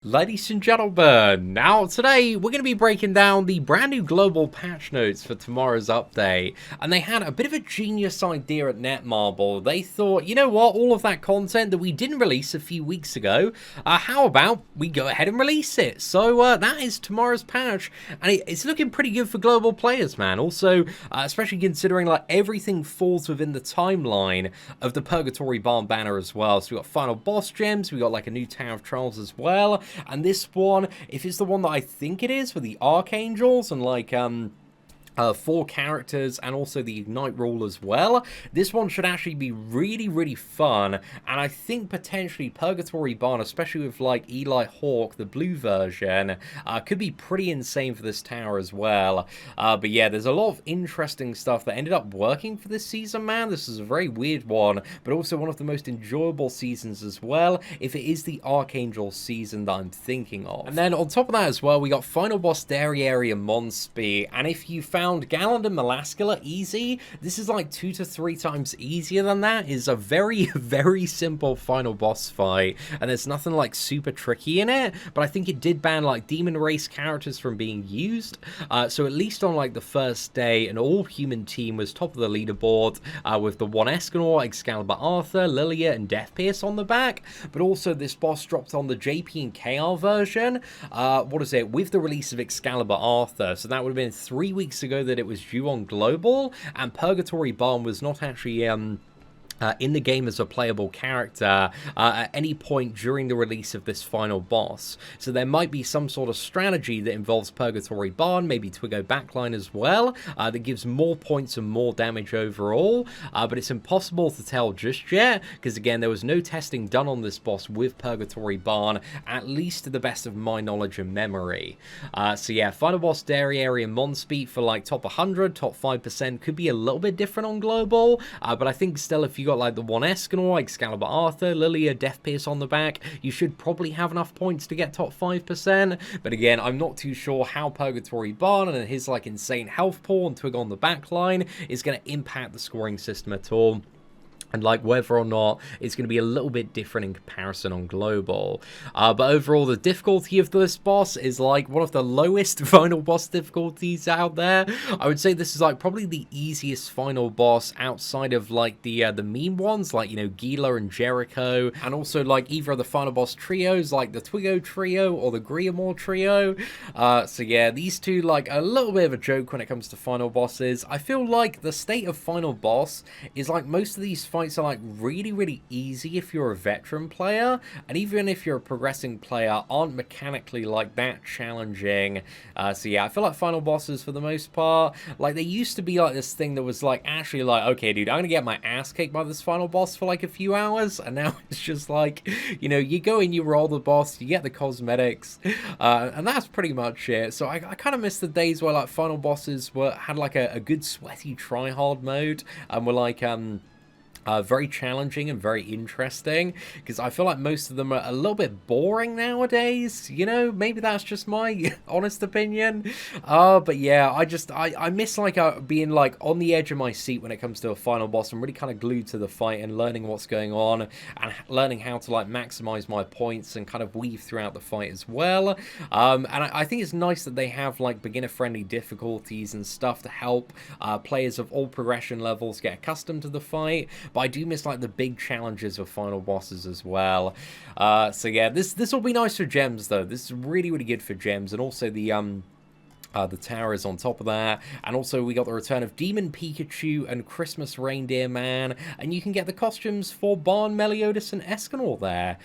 Ladies and gentlemen, now today we're going to be breaking down the brand new global patch notes for tomorrow's update, and they had a bit of a genius idea at Netmarble. They thought, you know what, all of that content that we didn't release a few weeks ago, how about we go ahead and release it? So that is tomorrow's patch, and it's looking pretty good for global players, man. Also, especially considering like everything falls within the timeline of the Purgatory Barn banner as well. So we got final boss gems, we got like a new Tower of Trials as well. And this one, if it's the one that I think it is, for the Archangels and like 4 characters and also the Ignite rule as well, this one should actually be really fun. And I think potentially Purgatory Barn, especially with like Eli Hawk, the blue version, could be pretty insane for this tower as well. But yeah, there's a lot of interesting stuff that ended up working for this season, man. This is a very weird one, but also one of the most enjoyable seasons as well, if it is the Archangel season that I'm thinking of. And then on top of that as well, we got final boss Derieri and Monspeet, and if you found Galland and Melascula easy, this is like 2 to 3 times easier than that. It's a very simple final boss fight, and there's nothing like super tricky in it, but I think it did ban like demon race characters from being used, so at least on like the first day an all human team was top of the leaderboard, with the 1 Escanor, Excalibur Arthur, Lilia and Death Pierce on the back. But also this boss dropped on the JP and KR version, what is it, with the release of Excalibur Arthur, so that would have been 3 weeks ago that it was due on global, and Purgatory Barn was not actually in the game as a playable character at any point during the release of this final boss. So there might be some sort of strategy that involves Purgatory Barn, maybe Twiggo backline as well, that gives more points and more damage overall, but it's impossible to tell just yet, because again, there was no testing done on this boss with Purgatory Barn, at least to the best of my knowledge and memory. So yeah, final boss Derieri and Monspeet for like top 100, top 5% could be a little bit different on global, but I think still if you got like the 1 Escanor, Excalibur Arthur, Lilia, Death Pierce on the back, you should probably have enough points to get top 5%. But again, I'm not too sure how Purgatory Barn and his like insane health pool and Twig on the back line is going to impact the scoring system at all, and like whether or not it's going to be a little bit different in comparison on global. But overall, the difficulty of this boss is like one of the lowest final boss difficulties out there. I would say this is like probably the easiest final boss outside of like the meme ones, like, you know, Gila and Jericho, and also like either of the final boss trios like the Twiggo trio or the Griamore trio. So yeah, these two like a little bit of a joke when it comes to final bosses. I feel like the state of final boss is like most of these fights are like really easy if you're a veteran player, and even if you're a progressing player aren't mechanically like that challenging. So yeah, I feel like final bosses for the most part, like they used to be like this thing that was like actually like, okay dude, I'm gonna get my ass kicked by this final boss for like a few hours, and now it's just like, you know, you go in, you roll the boss, you get the cosmetics, and that's pretty much it. So I kind of miss the days where like final bosses had like a good sweaty try hard mode, and were like very challenging and very interesting, because I feel like most of them are a little bit boring nowadays, you know. Maybe that's just my honest opinion, but yeah, I miss like being like on the edge of my seat when it comes to a final boss. I'm really kind of glued to the fight and learning what's going on and learning how to like maximize my points and kind of weave throughout the fight as well. And I think it's nice that they have like beginner friendly difficulties and stuff to help players of all progression levels get accustomed to the fight. But I do miss like the big challenges of final bosses as well. So yeah, this will be nice for gems though. This is really good for gems, and also the tower is on top of that, and also we got the return of Demon Pikachu and Christmas Reindeer Man, and you can get the costumes for Barn, Meliodas, and Escanor there.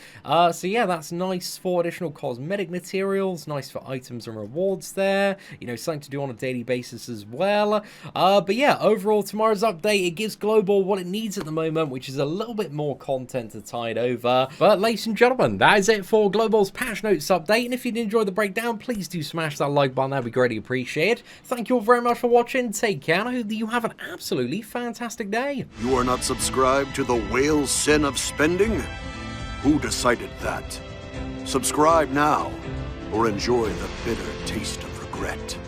So yeah, that's nice for additional cosmetic materials, nice for items and rewards there, you know, something to do on a daily basis as well. But yeah, overall, tomorrow's update, it gives Global what it needs at the moment, which is a little bit more content to tide over. But ladies and gentlemen, that is it for Global's patch notes update, and if you did enjoy the breakdown, please do smash that like button, that'd be greatly appreciated. Thank you all very much for watching. Take care, and I hope that you have an absolutely fantastic day. You are not subscribed to the whale sin of spending? Who decided that? Subscribe now, or enjoy the bitter taste of regret.